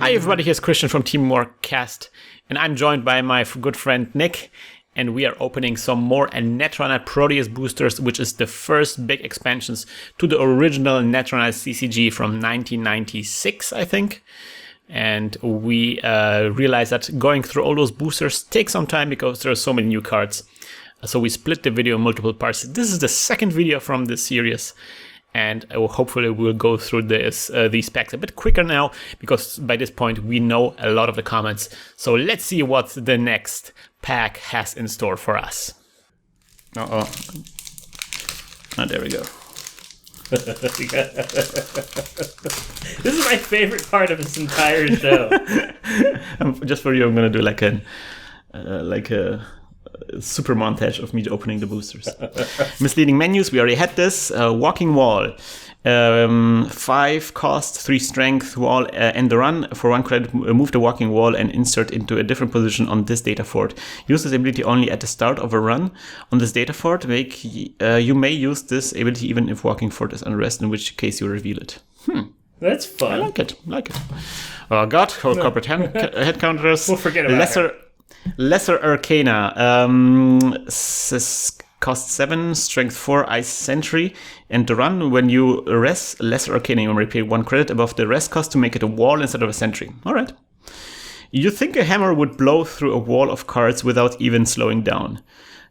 Hi everybody, here's Krystian from Team Warcast, and I'm joined by my good friend Nick, and we are opening some more Netrunner Proteus boosters, which is the first big expansions to the original Netrunner CCG from 1996, I think. And we realized that going through all those boosters takes some time because there are so many new cards. So we split the video in multiple parts. This is the second video from this series. And hopefully we'll go through these packs a bit quicker now, because by this point we know a lot of the comments. So let's see what the next pack has in store for us. Oh, there we go. This is my favorite part of this entire show. Just for you, I'm gonna do like a super montage of me opening the boosters. Misleading menus, we already had this. Walking wall, 5 cost, 3 strength wall, end the run. For 1 credit, move the walking wall and insert into a different position on this data fort. Use this ability only at the start of a run on this data fort. You may use this ability even if walking fort is under rest, in which case you reveal it. That's fun. I like it. Oh god, corporate head counters. We'll forget about her. Lesser Arcana, cost 7, strength 4, ice sentry, and the run when you rest Lesser Arcana, you may pay 1 credit above the rest cost to make it a wall instead of a sentry. Alright. You think a hammer would blow through a wall of cards without even slowing down.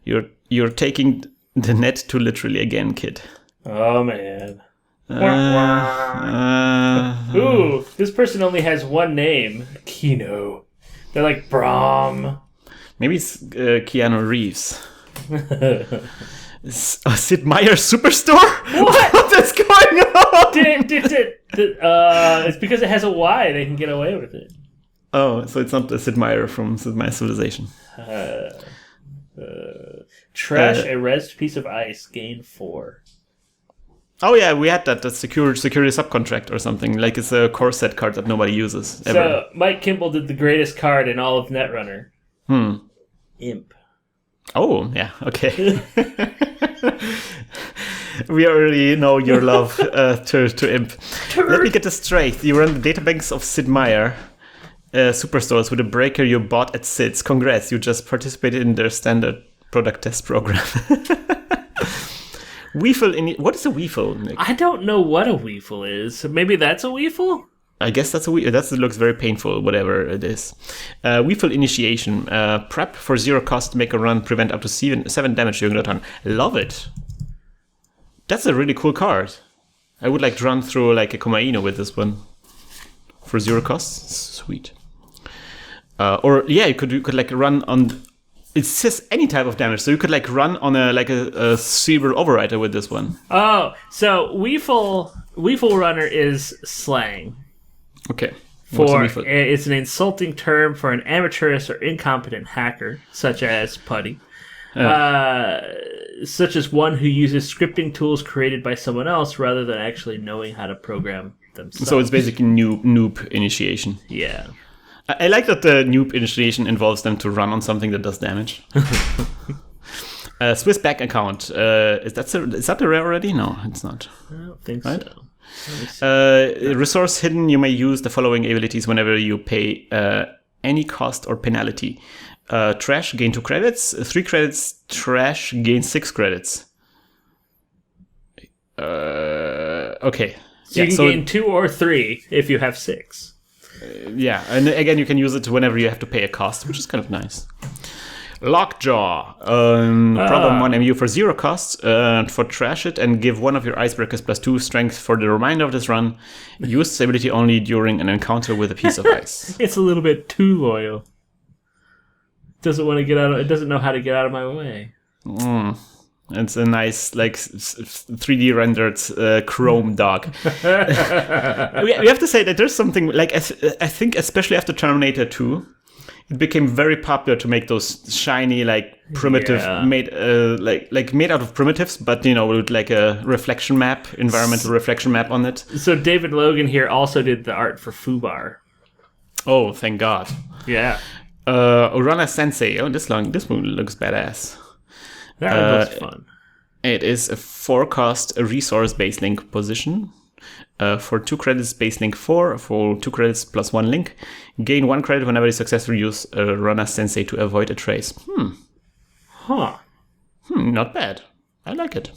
You're taking the net too literally again, kid. Oh man. Ooh, this person only has one name. Kino. They're like Brahm. Maybe it's Keanu Reeves. Sid Meier's Superstore? What is going on? It's because it has a Y. They can get away with it. Oh, so it's not the Sid Meier from Sid Meier's Civilization. Trash a rezzed piece of ice. Gain 4. Oh yeah, we had that. That's security subcontract or something. Like it's a core set card that nobody uses ever. So Mike Kimball did the greatest card in all of Netrunner. Imp. Oh yeah, okay. We already know your love to Imp. Let me get this straight. You run the databanks of Sid Meier Superstores with a breaker you bought at Sid's. Congrats, you just participated in their standard product test program. Weefle what is a Weefle, Nick? I don't know what a Weefle is. Maybe that's a Weefle? I guess that's a Weefle. That looks very painful, whatever it is. Weefle Initiation. Prep for 0 cost, make a run, prevent up to 7 damage during the turn. Love it. That's a really cool card. I would like to run through like a Komaino with this one. For 0 cost. Sweet. Or yeah, you could like run on... It says any type of damage, so you could like run on a cerebral overrider with this one. Oh, so Weefle Runner is slang. Okay. It's an insulting term for an amateurish or incompetent hacker, such as Putty, such as one who uses scripting tools created by someone else rather than actually knowing how to program themselves. So it's basically noob initiation. Yeah. I like that the noob initiation involves them to run on something that does damage. Swiss Bank account. Is that a rare already? No, it's not. I don't think so. Resource hidden. You may use the following abilities whenever you pay any cost or penalty. Trash, gain 2 credits. 3 credits. Trash, gain 6 credits. Okay. So you can gain 2 or 3 if you have 6. Yeah, and again, you can use it whenever you have to pay a cost, which is kind of nice. Lockjaw. Problem 1 MU for 0 cost. For trash it and give one of your icebreakers +2 strength for the remainder of this run. Use this ability only during an encounter with a piece of ice. It's a little bit too loyal. Doesn't want to get out. It doesn't know how to get out of my way. It's a nice, like, 3D rendered chrome dog. We have to say that there's something, like, I think especially after Terminator 2, it became very popular to make those shiny, like, primitive, made out of primitives, but, with, like, a reflection map, environmental reflection map on it. So David Logan here also did the art for Fubar. Oh, thank God. Yeah. Urana Sensei. Oh, this one looks badass. That one looks fun. It is a 4 cost, a resource-based link position. For 2 credits, base link 4. For 2 credits plus 1 link, gain 1 credit whenever you successfully use a runner sensei to avoid a trace. Huh. Not bad. I like it.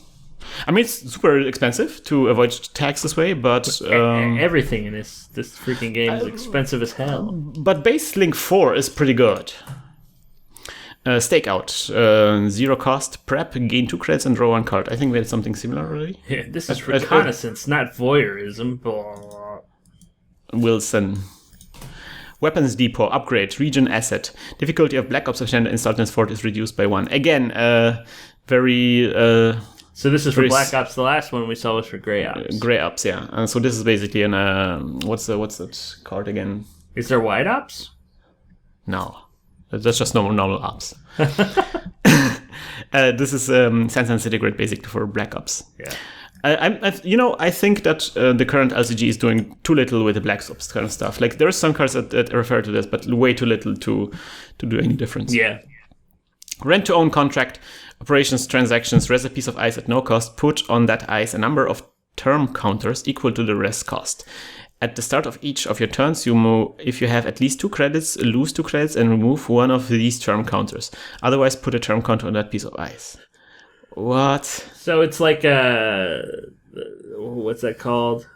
I mean, it's super expensive to avoid tax this way, but... everything in this freaking game is expensive as hell. But base link 4 is pretty good. Stakeout. 0 cost. Prep. Gain 2 credits and draw 1 card. I think we had something similar already. Yeah, this is reconnaissance, not voyeurism. Wilson. Weapons Depot. Upgrade. Region Asset. Difficulty of Black Ops Agenda Installed Fort is reduced by 1. Again, very... So this is for Black Ops. The last one we saw was for Grey Ops. Grey Ops, yeah. So this is basically an... what's that card again? Is there White Ops? No. That's just normal ops. This is Sense and Centigrade basically for Black Ops. Yeah. I think that the current LCG is doing too little with the Black Ops kind of stuff. Like there are some cards that refer to this, but way too little to do any difference. Yeah. Rent to own contract, operations, transactions, rest a piece of ice at no cost. Put on that ice a number of term counters equal to the rest cost. At the start of each of your turns, you move. If you have at least 2 credits, lose 2 credits and remove one of these term counters. Otherwise, put a term counter on that piece of ice. What? So it's like what's that called?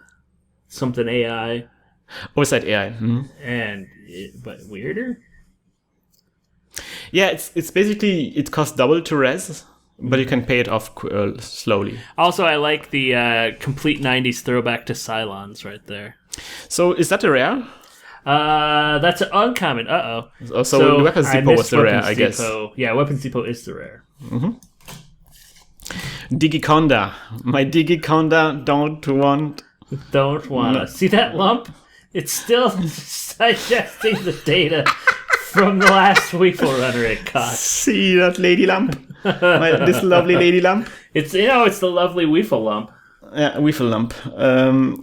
Something AI. Oversight AI. But weirder. Yeah, it's basically it costs double to res, but you can pay it off slowly. Also, I like the complete 90s throwback to Cylons right there. So is that a rare? That's an uncommon. So Weapons Depot was the rare, I guess. Yeah, Weapons Depot is the rare. Mm-hmm. Digiconda. My Digiconda don't want to. See that lump? It's still digesting the data from the last Weevil Runner it caught. See that lady lump? This lovely lady lump? It's the lovely Weevil lump. Yeah, Weevil lump.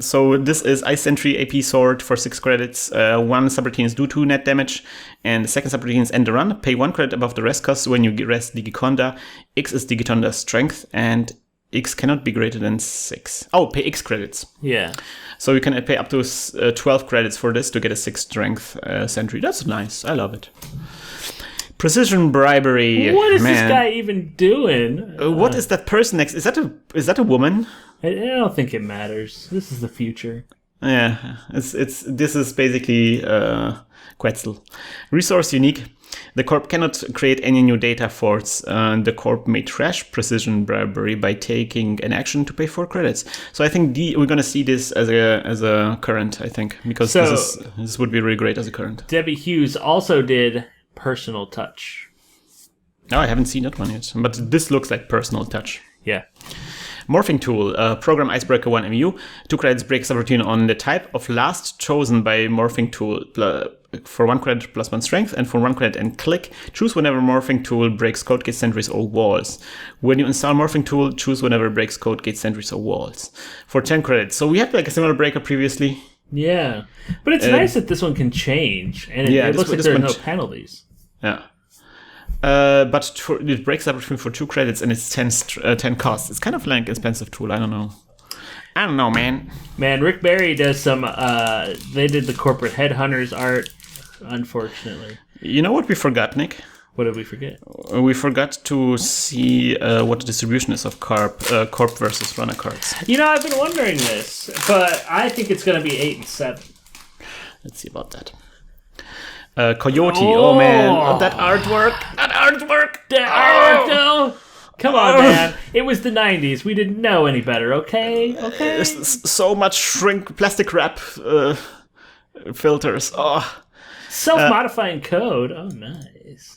So this is Ice Sentry AP Sword for 6 credits. 1 subroutines do 2 net damage, and the second subroutines end the run. Pay 1 credit above the rest cost when you rest Digiconda. X is Digiconda's strength, and X cannot be greater than 6. Oh, pay X credits. Yeah. So you can pay up to 12 credits for this to get a 6 strength sentry. That's nice. I love it. Precision bribery. What is this guy even doing? What is that person next? Is that a woman? I don't think it matters. This is the future. Yeah, this is basically Quetzal. Resource unique. The corp cannot create any new data forts. The corp may trash precision bribery by taking an action to pay 4 credits. So I think we're gonna see this as a current. I think because this would be really great as a current. Debbie Hughes also did personal touch. No, I haven't seen that one yet, but this looks like personal touch. Yeah. Morphing tool, program Icebreaker 1 MU. 2 credits break subroutine on the type of last chosen by morphing tool for 1 credit plus 1 strength, and for 1 credit and click. Choose whenever morphing tool breaks code gate sentries or walls. When you install morphing tool, choose whenever it breaks code gate sentries or walls. For 10 credits. So we had like a similar breaker previously. Yeah, but it's nice that this one can change, and it looks like there are no penalties. Yeah. But it breaks up for 2 credits and it's 10 costs. It's kind of like an expensive tool. I don't know, man. Man, Rick Barry does some. They did the corporate headhunters art. Unfortunately, you know what we forgot, Nick? What did we forget? We forgot to see what the distribution is of corp versus runner cards. I've been wondering this, but I think it's going to be 8 and 7. Let's see about that. Coyote, oh man, that artwork. Come on, man. It was the 90s. We didn't know any better, okay? So much plastic wrap filters. Oh. Self-modifying code. Oh, nice.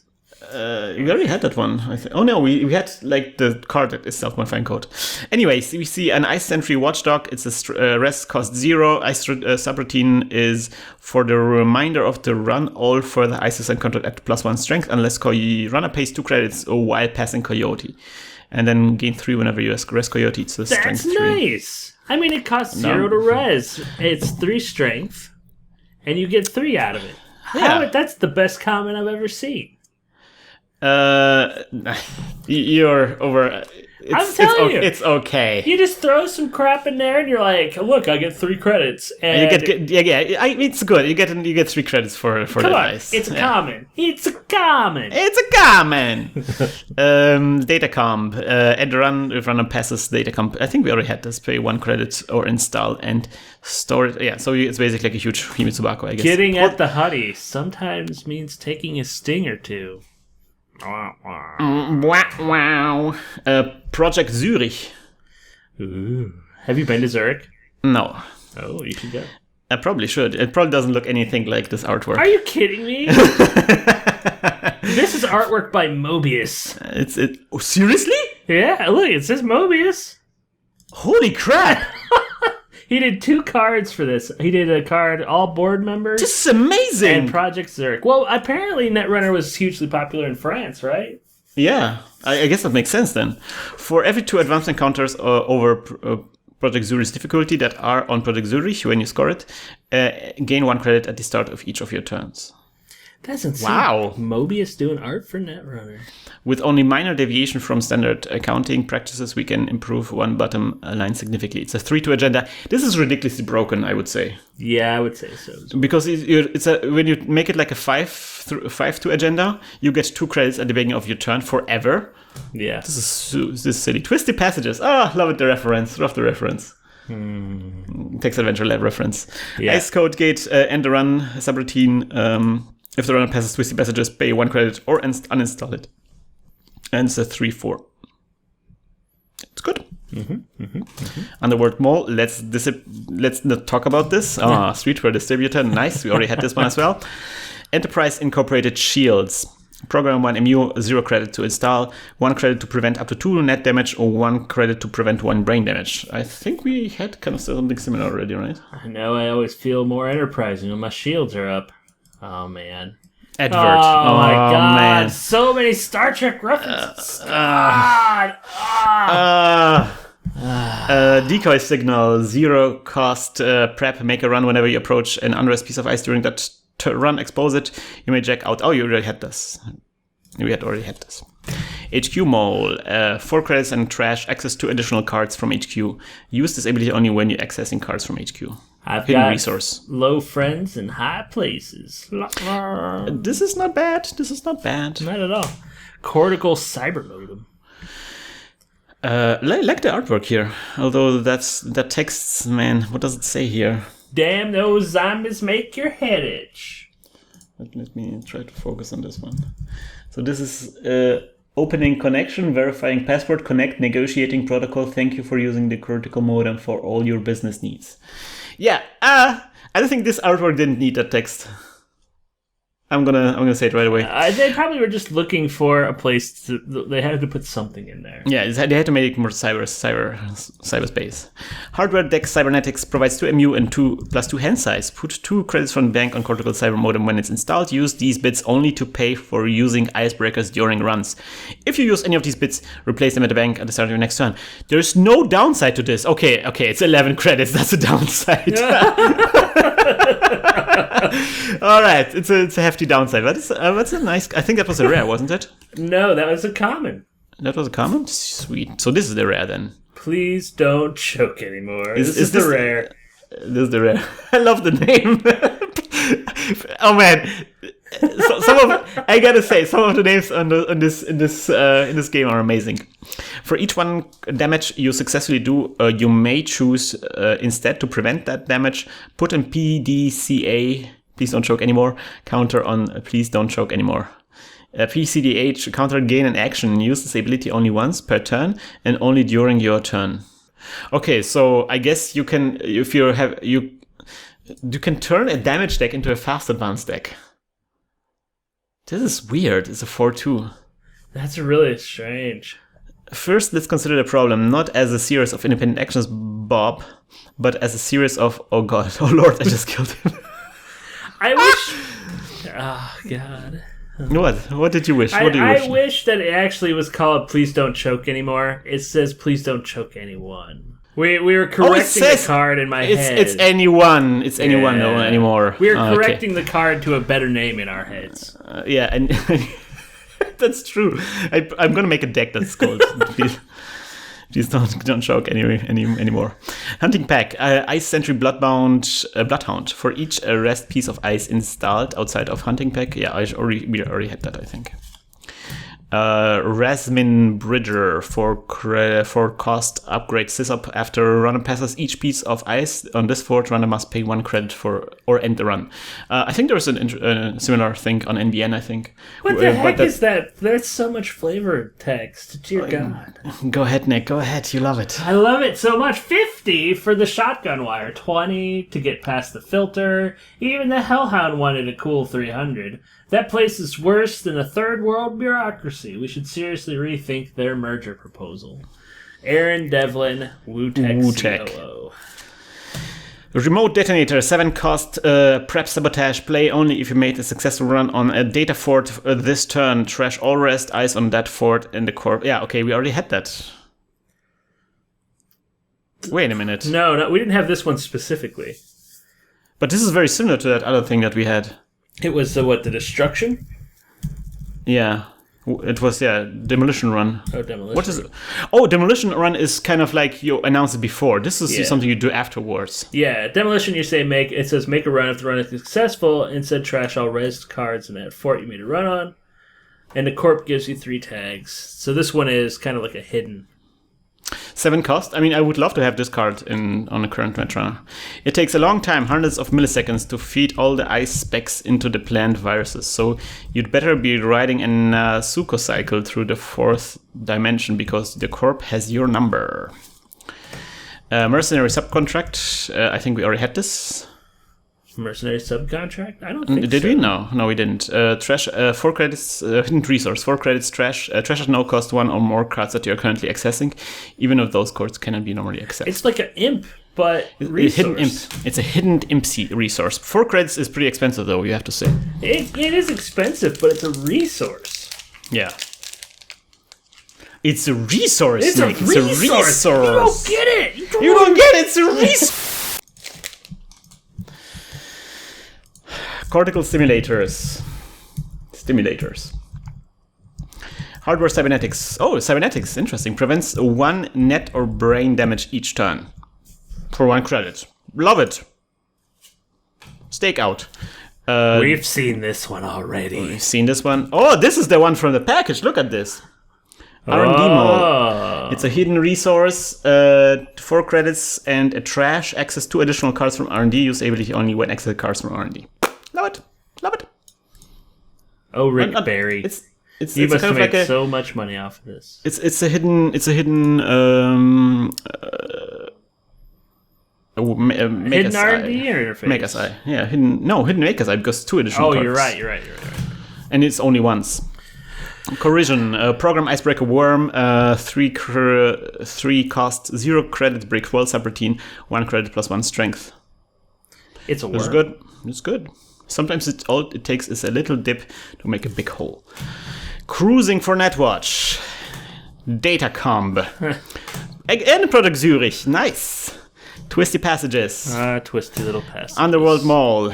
We already had that one, I think. Oh no, we had like the card that is self-modifying code. Anyways, we see an Ice Sentry Watchdog. It's a rest cost 0. Ice subroutine is for the remainder of the run. All further ices encountered at +1 strength unless runner pays 2 credits while passing Coyote. And then gain 3 whenever you rest Coyote. It's a strength 3. That's nice. I mean, it costs 0 to res. It's 3 strength, and you get 3 out of it. Yeah. That's the best comment I've ever seen. You're over. I'm telling you. It's okay. You just throw some crap in there and you're like, look, I get 3 credits. And you get it's good. You get 3 credits for that dice. It's a common. It's a common. Datacomp. End run if runner passes Datacomp. I think we already had this. Pay 1 credit or install and store it. Yeah, so it's basically like a huge Himitsubaku, I guess. Getting at the honey sometimes means taking a sting or 2. Wow. Project Zurich. Ooh. Have you been to Zurich? No. Oh, you should go. I probably should. It probably doesn't look anything like this artwork. Are you kidding me? This is artwork by Mobius. Seriously? Yeah, look, it says Mobius. Holy crap! He did 2 cards for this. He did a card, all board members. This is amazing! And Project Zurich. Well, apparently Netrunner was hugely popular in France, right? Yeah, I guess that makes sense then. For every 2 advanced encounters over Project Zurich's difficulty that are on Project Zurich when you score it, gain 1 credit at the start of each of your turns. That's insane. Wow. Mobius doing art for Netrunner. With only minor deviation from standard accounting practices, we can improve 1 bottom line significantly. It's a 3-2 agenda. This is ridiculously broken, I would say. Yeah, I would say so. Because when you make it like a 5-2 agenda, you get 2 credits at the beginning of your turn forever. Yeah. This is silly. Twisty passages. Love it, the reference. Love the reference. Text Adventure Lab reference. Yeah. Ice Code Gate, end the run, subroutine. If the runner passes twisty passages, pay 1 credit or uninstall it. And it's a 3-4. It's good. Underworld Mall. Let's not talk about this. Streetwear Distributor. Nice. We already had this one as well. Enterprise Incorporated Shields. Program 1 MU, 0 credit to install, 1 credit to prevent up to 2 net damage, or 1 credit to prevent 1 brain damage. I think we had kind of something similar already, right? I know. I always feel more Enterprise when my shields are up. Oh, man. Advert. Oh my god. Man. So many Star Trek references. Decoy signal, 0 cost, prep, make a run whenever you approach an unrest piece of ice during that run, expose it. You may jack out. Oh, you already had this. We had already had this. HQ Mole, 4 credits and trash, access to additional cards from HQ. Use this ability only when you're accessing cards from HQ. I've Hidden got resource. Low friends in high places. This is not bad. Not at all. Cortical cyber modem. Like the artwork here. Although that text, man, what does it say here? Damn, those zombies make your head itch. Let me try to focus on this one. So this is opening connection, verifying password, connect, negotiating protocol. Thank you for using the cortical modem for all your business needs. Yeah, I don't think this artwork didn't need that text. I'm gonna say it right away. They probably were just looking for a place to. They had to put something in there. Yeah, they had to make more cyberspace. Hardware Deck Cybernetics provides 2 MU and 2+2 hand size. Put 2 credits from the bank on Cortical Cyber Modem when it's installed. Use these bits only to pay for using icebreakers during runs. If you use any of these bits, replace them at the bank at the start of your next turn. There's no downside to this. Okay, it's 11 credits. That's a downside. All right, it's a hefty downside. That's a nice. I think that was a rare, wasn't it? No, that was a common. That was a common. Sweet. So this is the rare then. Please don't choke anymore. This is the rare. This is the rare. I love the name. Oh man, I gotta say, some of the names in this game are amazing. For each 1 damage you successfully do, you may choose instead to prevent that damage. Put in PDCA, please don't choke anymore, counter on please don't choke anymore. PCDH, counter gain an action. Use this ability only once per turn and only during your turn. Okay, so I guess you can, if you can turn a damage deck into a fast advance deck. This is weird. It's a 4-2. That's really strange. First, let's consider the problem not as a series of independent actions, Bob, but as a series of, oh god, oh lord, I just killed him. I wish... Oh, God. What did you wish? I What do you wish? wish that it actually was called Please Don't Choke Anymore. It says Please Don't Choke Anyone. We were correcting the card in my head. It's anyone. It's anyone no anymore. We were correcting the card to a better name in our heads. Yeah, and that's true. I'm going to make a deck that's called... Please don't choke anymore. Hunting pack. Ice Sentry Bloodhound. For each rest piece of ice installed outside of hunting pack. Yeah, we already had that, I think. Rasmin Bridger for cost upgrade sysup after runner passes each piece of ice on this fort. Runner must pay 1 credit for or end the run. I think there's a similar thing on NBN. I think. What the heck is that? There's so much flavor text. Dear God. Go ahead, Nick. Go ahead. You love it. I love it so much. 50 for the shotgun wire. 20 to get past the filter. Even the Hellhound wanted a cool 300. That place is worse than a third world bureaucracy. We should seriously rethink their merger proposal. Aaron Devlin, Wu-Tech. COO. Remote detonator, 7 cost, prep sabotage, play only if you made a successful run on a data fort this turn. Trash all rest ice on that fort in the core. Yeah, okay, we already had that. Wait a minute. No, we didn't have this one specifically. But this is very similar to that other thing that we had. It was the destruction? Yeah. It was, Demolition Run. Oh, Demolition What is it? Oh, Demolition Run is kind of like you announced it before. This is something you do afterwards. Yeah, Demolition, you say it says make a run if the run is successful. Instead, trash all res cards in that fort you made a run on. And the corp gives you 3 tags. So this one is kind of like a hidden. 7 cost. I mean, I would love to have this card on the current Netrunner. It takes a long time, hundreds of milliseconds, to feed all the ice specs into the planned viruses. So you'd better be riding a Suko cycle through the 4th dimension because the corp has your number. Mercenary subcontract. I think we already had this. Mercenary subcontract? I don't think Did we? No, we didn't. Trash, 4 credits, hidden resource, 4 credits, trash. Trash at no cost 1 or more cards that you are currently accessing, even if those cards cannot be normally accessed. It's like an imp, but resource. Hidden imp. It's a hidden imp resource. 4 credits is pretty expensive, though, you have to say. It is expensive, but it's a resource. Yeah. It's a resource, It's Nick. a resource. It's a resource. You don't get it. You don't get it. It's a resource. Cortical stimulators. Hardware cybernetics. Oh, cybernetics. Interesting. Prevents 1 net or brain damage each turn. For 1 credit. Love it. Stakeout. We've seen this one already. We've seen this one. Oh, this is the one from the package. Look at this. R&D mode. It's a hidden resource, 4 credits, and a trash. Access 2 additional cards from R&D. Use ability only when access cards from R&D. Love it. Oh, Rick Barry. You must have made so much money off of this. It's a hidden hidden R&D interface. Make SI. Yeah, hidden Make SI because 2 additional cards. Oh, you're right. And it's only once. Corrosion, program Icebreaker Worm, 3 cost, 0 credit, break well subroutine, 1 credit plus 1 strength. It's a worm. It's good. Sometimes all it takes is a little dip to make a big hole. Cruising for Netwatch. Datacomb. End product Zurich. Nice. Twisty passages. Twisty little passages. Underworld Mall.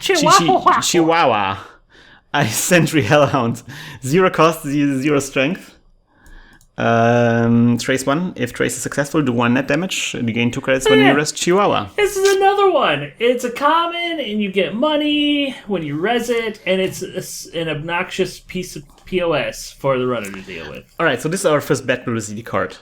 Chihuahua. Ice Sentry Hellhound. 0 cost, 0 strength. Trace 1. If trace is successful, do 1 net damage. You gain 2 credits when you rest Chihuahua. This is another one. It's a common, and you get money when you res it, and it's an obnoxious piece of POS for the runner to deal with. Alright, so this is our first bad publicity card.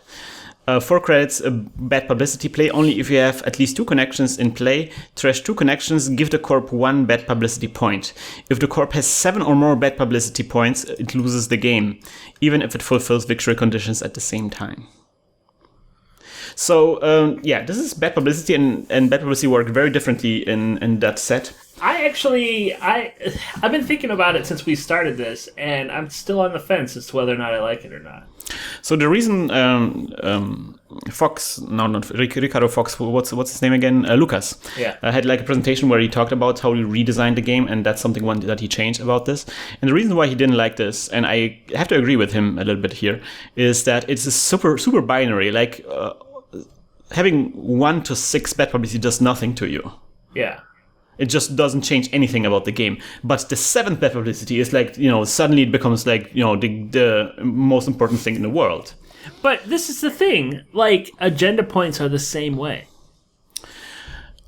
4 credits, bad publicity. Play only if you have at least 2 connections in play. Trash 2 connections, give the corp 1 bad publicity point. If the corp has 7 or more bad publicity points, it loses the game, even if it fulfills victory conditions at the same time. So, this is bad publicity, and bad publicity work very differently in that set. I've been thinking about it since we started this, and I'm still on the fence as to whether or not I like it or not. So the reason Ricardo Fox, what's his name again? Lucas. Yeah. Had like a presentation where he talked about how he redesigned the game, and that's something that he changed about this. And the reason why he didn't like this, and I have to agree with him a little bit here, is that it's a super binary. Like having 1 to 6 bad publicity does nothing to you. Yeah. It just doesn't change anything about the game. But the 7th bad publicity is like, suddenly it becomes like, the most important thing in the world. But this is the thing. Like, agenda points are the same way.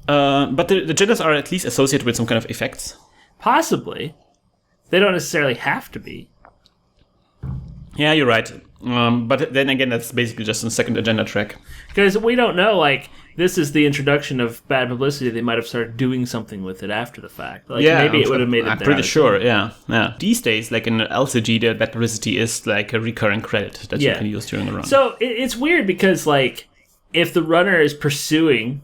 But the agendas are at least associated with some kind of effects. Possibly. They don't necessarily have to be. Yeah, you're right. But then again, that's basically just a second agenda track. Because we don't know, like, this is the introduction of bad publicity. They might have started doing something with it after the fact. Like, maybe it would have made it I'm pretty sure, yeah. These days, like in LCG, the bad publicity is like a recurring credit that you can use during the run. So it's weird because, like, if the runner is pursuing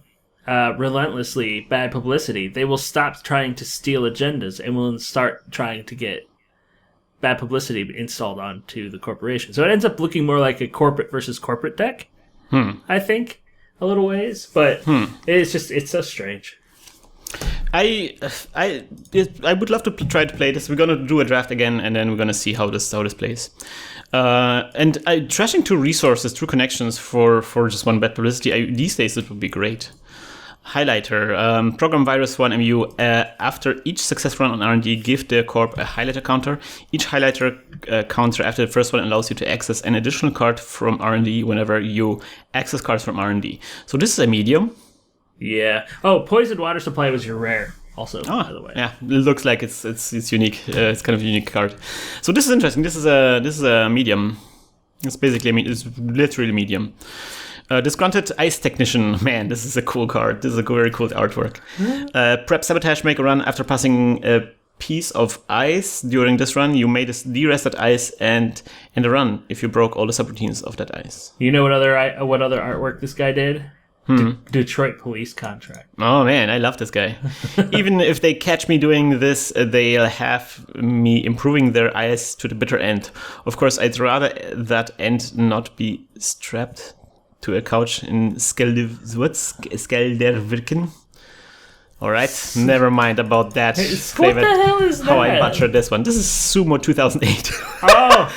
relentlessly bad publicity, they will stop trying to steal agendas and will start trying to get bad publicity installed onto the corporation. So it ends up looking more like a corporate versus corporate deck, I think, a little ways. But it's so strange. I would love to try to play this. We're gonna do a draft again, and then we're gonna see how this plays. And trashing 2 resources, 2 connections for just 1 bad publicity. These days it would be great. Highlighter, program virus 1 MU. After each successful run on R&D, give the corp a highlighter counter. Each highlighter counter after the first one allows you to access an additional card from R&D whenever you access cards from R&D. So this is a medium. Yeah. Oh, poisoned water supply was your rare. Also, by the way. Yeah, it looks like it's unique. It's kind of a unique card. So this is interesting. This is a medium. It's basically it's literally medium. Disgruntled Ice Technician. Man, this is a cool card. This is a very cool artwork. Prep Sabotage, make a run. After passing a piece of ice during this run, you may de-rest that ice and end a run if you broke all the subroutines of that ice. You know what other artwork this guy did? Detroit Police Contract. Oh man, I love this guy. Even if they catch me doing this, they'll have me improving their ice to the bitter end. Of course, I'd rather that end not be strapped to a couch in Skeldervirken. Alright, never mind about that. What the hell is that? How I butchered this one. This is Sumo 2008. Oh,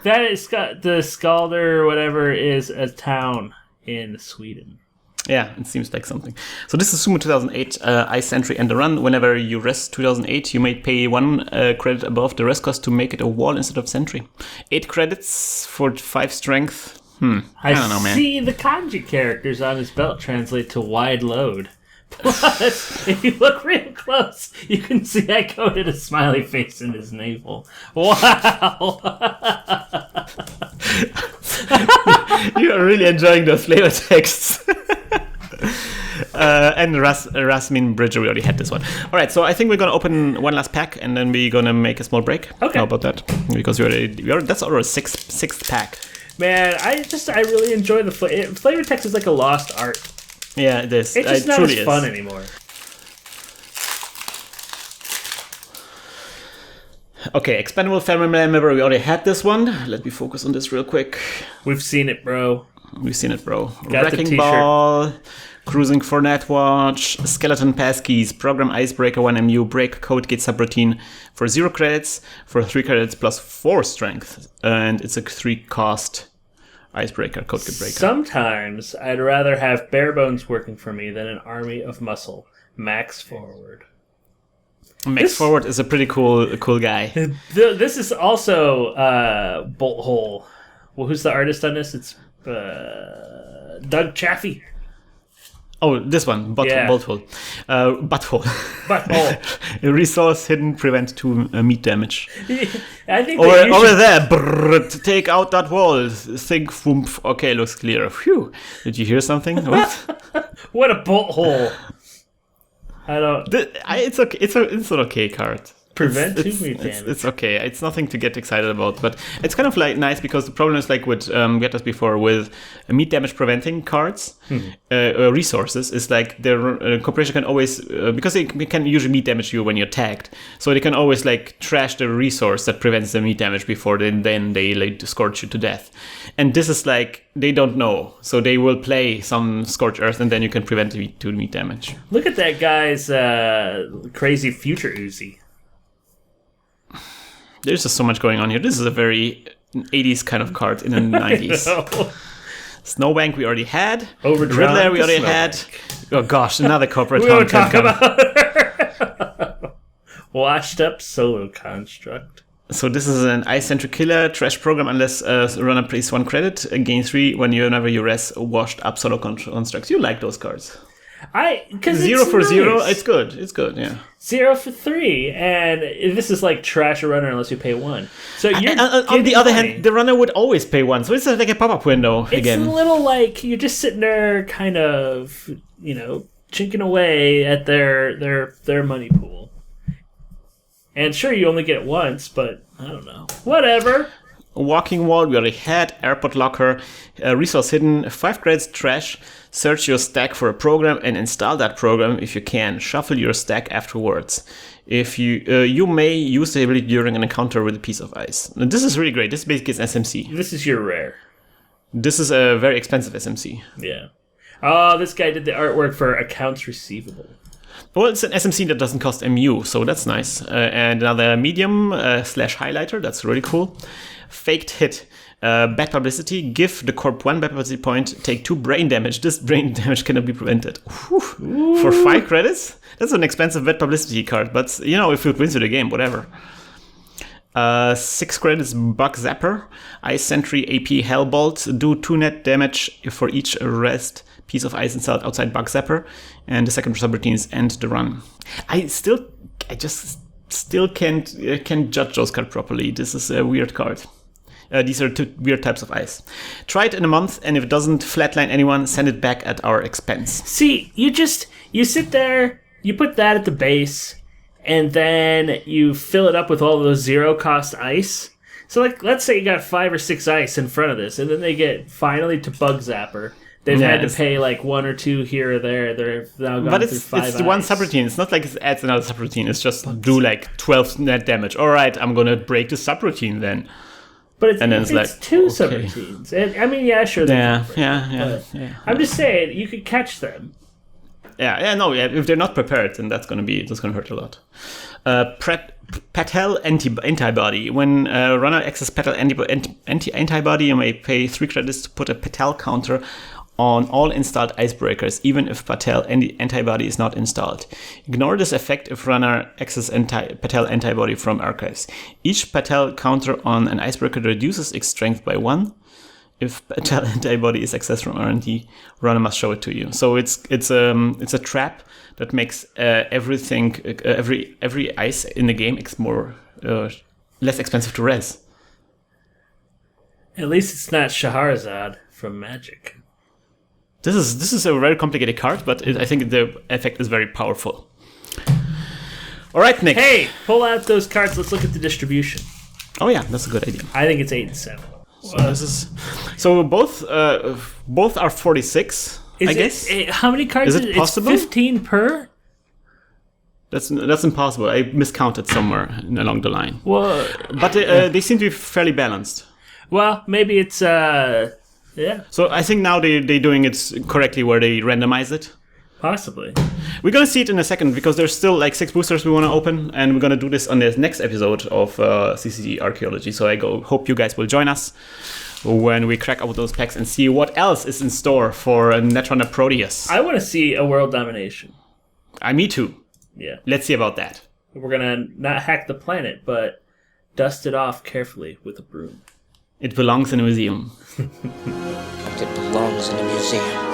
that is the Skalder or whatever is a town in Sweden. Yeah, it seems like something. So this is Sumo 2008, Ice Sentry and the run. Whenever you rest 2008, you may pay 1 credit above the rest cost to make it a wall instead of sentry. 8 credits for 5 strength. I don't know, man. See the kanji characters on his belt translate to wide load. Plus, if you look real close, you can see I coded a smiley face in his navel. Wow! You are really enjoying those flavor texts. And Rasmin Bridger, we already had this one. All right, so I think we're gonna open one last pack, and then we're gonna make a small break. Okay. How about that? Because that's already sixth pack. Man, I really enjoy the flavor text is like a lost art. Yeah, it is. It's just not as fun anymore. Okay, Expendable Family Member, we already had this one. Let me focus on this real quick. We've seen it, bro. Got Wrecking Ball, Cruising for Netwatch, Skeleton Passkeys, Program Icebreaker 1MU, Break Code Gate Subroutine for 0 credits, for 3 credits plus 4 strength. And it's a 3 cost Icebreaker, Code Gate Breaker. Sometimes I'd rather have bare bones working for me than an army of muscle. Max Forward. Forward is a pretty cool guy. This is also Bolt Hole. Well, who's the artist on this? It's Doug Chaffee. Oh, this one, Butthole. Butthole. Resource hidden, prevent 2 meat damage. I think over there, take out that wall. Think, whoomp. Okay, looks clear. Phew. Did you hear something? What? What a bolt hole. I don't. It's okay. It's an okay card. Prevent 2 meat damage. It's okay. It's nothing to get excited about, but it's kind of like nice because the problem is like with we had this before with meat damage preventing cards, resources is like the corporation can always because they can usually meat damage you when you're tagged, so they can always like trash the resource that prevents the meat damage before then they like scorch you to death, and this is like they don't know, so they will play some Scorch Earth and then you can prevent the meat damage. Look at that guy's crazy future Uzi. There's just so much going on here. This is a very 80s kind of card in the 90s. Snowbank we already had. Riddler we already had. Oh gosh, another corporate we won't talk about Washed up solo construct. So this is an ice-centric killer trash program unless runner pays 1 credit. Gain 3 whenever you res washed up solo constructs. You like those cards. Because 0 for nice. 0, it's good. It's good, yeah. 0 for 3, and this is like trash a runner unless you pay 1. So you're on the other hand, the runner would always pay 1, so it's like a pop-up window again. It's a little like you're just sitting there, kind of, chinking away at their money pool. And sure, you only get once, but I don't know. Whatever. Walking wall, we already had. Airport locker, resource hidden, 5 credits trash. Search your stack for a program and install that program if you can. Shuffle your stack afterwards. If you may use the ability during an encounter with a piece of ice. Now, this is really great. This basically is SMC. This is your rare. This is a very expensive SMC. Yeah. Oh, this guy did the artwork for accounts receivable. Well, it's an SMC that doesn't cost MU, so that's nice. And another medium / highlighter, that's really cool. Faked hit. Bad publicity. Give the corp 1 bad publicity point. Take 2 brain damage. This brain damage cannot be prevented. For 5 credits? That's an expensive bad publicity card, but if it wins you the game, whatever. 6 credits Bug Zapper. Ice Sentry AP Hellbolt. Do 2 net damage for each rest piece of ice installed outside Bug Zapper. And the second subroutine is end the run. I just still can't judge those cards properly. This is a weird card. These are 2 weird types of ice. Try it in a month, and if it doesn't flatline anyone, send it back at our expense. See, you sit there, you put that at the base, and then you fill it up with all those 0-cost ice. So, let's say you got 5 or 6 ice in front of this, and then they get finally to Bug Zapper. They've had to pay 1 or 2 here or there. They're now gone through 5 it's the one subroutine. It's not like it adds another subroutine. It's just do 12 net damage. All right, I'm going to break the subroutine then. But it's 2 subroutines. And, I mean, yeah, sure. Yeah. I'm just saying, you could catch them. Yeah. If they're not prepared, then that's going to hurt a lot. Patel antibody. When runner access Patel antibody, you may pay 3 credits to put a Patel counter on all installed icebreakers, even if Patel antibody is not installed. Ignore this effect if runner access Patel antibody from archives. Each Patel counter on an icebreaker reduces its strength by 1. If Patel antibody is accessed from RND, runner must show it to you. So it's a trap that makes everything every ice in the game less expensive to res. At least it's not Shahrazad from Magic. This is a very complicated card, but I think the effect is very powerful. All right, Nick. Hey, pull out those cards. Let's look at the distribution. Oh yeah, that's a good idea. I think it's 8 and 7. So both are 46. I guess. How many cards? Is it possible? It's 15 per. That's impossible. I miscounted somewhere along the line. Well, but they seem to be fairly balanced. Well, maybe it's yeah. So I think now they're doing it correctly where they randomize it. Possibly. We're going to see it in a second because there's still 6 boosters we want to open, and we're going to do this on the next episode of CCG Archeology. So I hope you guys will join us when we crack out those packs and see what else is in store for Netrunner Proteus. I want to see a world domination. Me too. Yeah. Let's see about that. We're going to not hack the planet, but dust it off carefully with a broom. It belongs in a museum. It belongs in a museum.